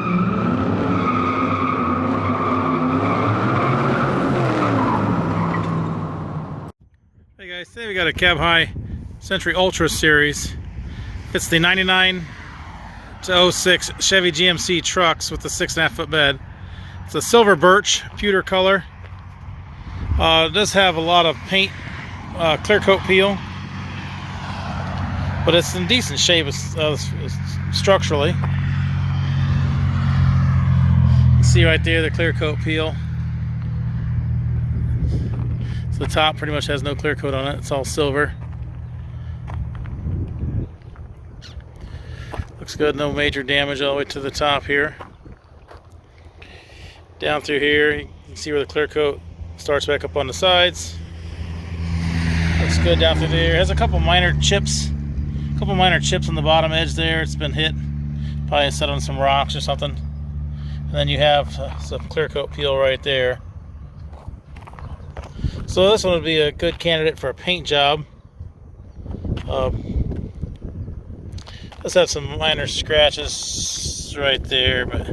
Hey guys, today we got a Cab High Century Ultra series. It's the 99 to 06 Chevy GMC trucks with the 6.5 foot bed. It's a silver birch pewter color. It does have a lot of paint, clear coat peel, but it's in decent shape structurally. You can see right there the clear coat peel. So the top pretty much has no clear coat on it. It's all silver. Looks good. No major damage all the way to the top here. Down through here, you can see where the clear coat starts back up on the sides. Looks good down through there. It has a couple minor chips. A couple minor chips on the bottom edge there. It's been hit. Probably set on some rocks or something. And then you have some clear coat peel right there. So this one would be a good candidate for a paint job. Let's have some minor scratches right there, but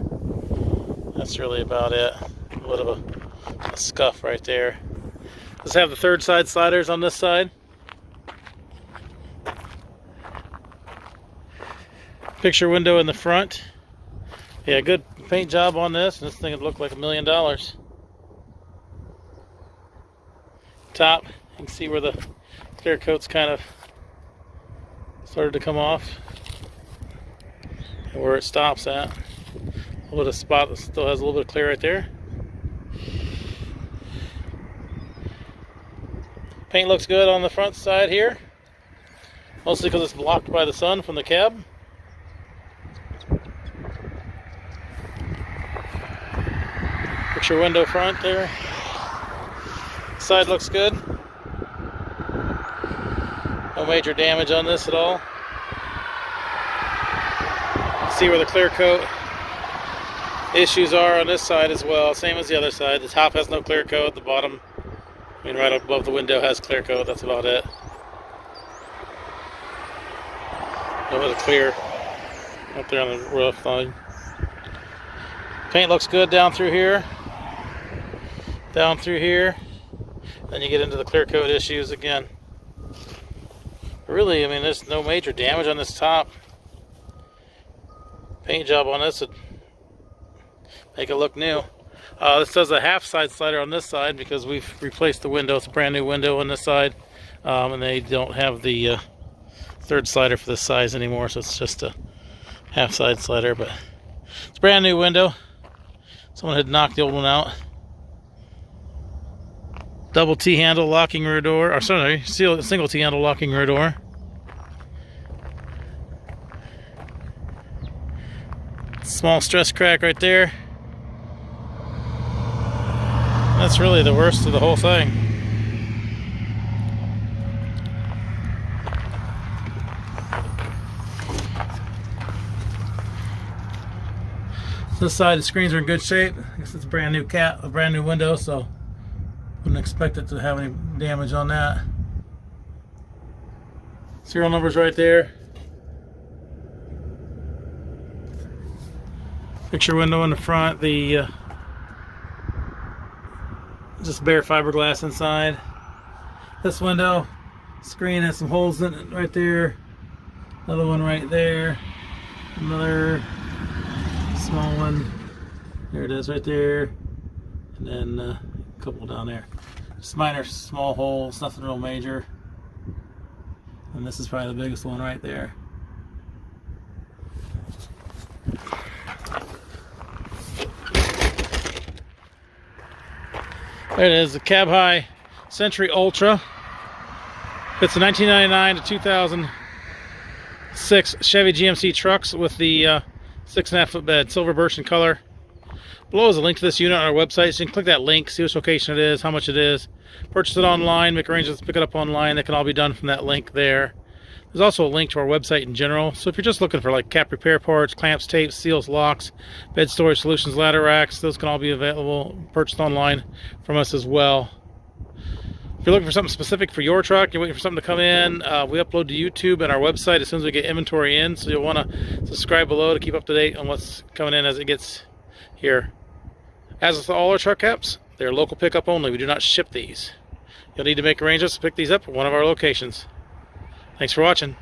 that's really about it. A bit of a scuff right there. Let's have the third side sliders on this side. Picture window in the front. Yeah, good paint job on this. This thing would look like $1 million. Top, you can see where the clear coat's kind of started to come off and where it stops at. A little bit of spot that still has a little bit of clear right there. Paint looks good on the front side here, mostly because it's blocked by the sun from the cab. Picture window front there. Side looks good. No major damage on this at all. See where the clear coat issues are on this side as well. Same as the other side. The top has no clear coat. The bottom, I mean right above the window, has clear coat. That's about it. A little bit of clear up there on the roof line. Paint looks good down through here. Down through here. Then you get into the clear coat issues again. But really, I mean, there's no major damage on this top. Paint job on this would make it look new. This does a half side slider on this side because we've replaced the window. It's a brand new window on this side, and they don't have the third slider for this size anymore, so it's just a half side slider. But it's a brand new window. Someone had knocked the old one out. Double T-handle locking rear door, or sorry, single T-handle locking rear door. Small stress crack right there. That's really the worst of the whole thing. This side, the screens are in good shape. I guess it's a brand new window, so wouldn't expect it to have any damage on that. Serial numbers right there. Picture window in the front. The just bare fiberglass inside. This window screen has some holes in it right there. Another one right there. Another small one. There it is right there. And then a couple down there. Just minor small holes, nothing real major. And this is probably the biggest one right there. There it is, the Cab High Century Ultra. It's a 1999 to 2006 Chevy GMC trucks with the 6.5 foot bed, silver birch in color. Below is a link to this unit on our website, so you can click that link, see which location it is, how much it is, purchase it online, make arrangements to pick it up online. That can all be done from that link there. There's also a link to our website in general, so if you're just looking for like cap repair parts, clamps, tapes, seals, locks, bed storage solutions, ladder racks, those can all be available, purchased online from us as well. If you're looking for something specific for your truck, you're waiting for something to come in, we upload to YouTube and our website as soon as we get inventory in, so you'll want to subscribe below to keep up to date on what's coming in as it gets here. As with all our truck caps, they're local pickup only. We do not ship these. You'll need to make arrangements to pick these up at one of our locations. Thanks for watching.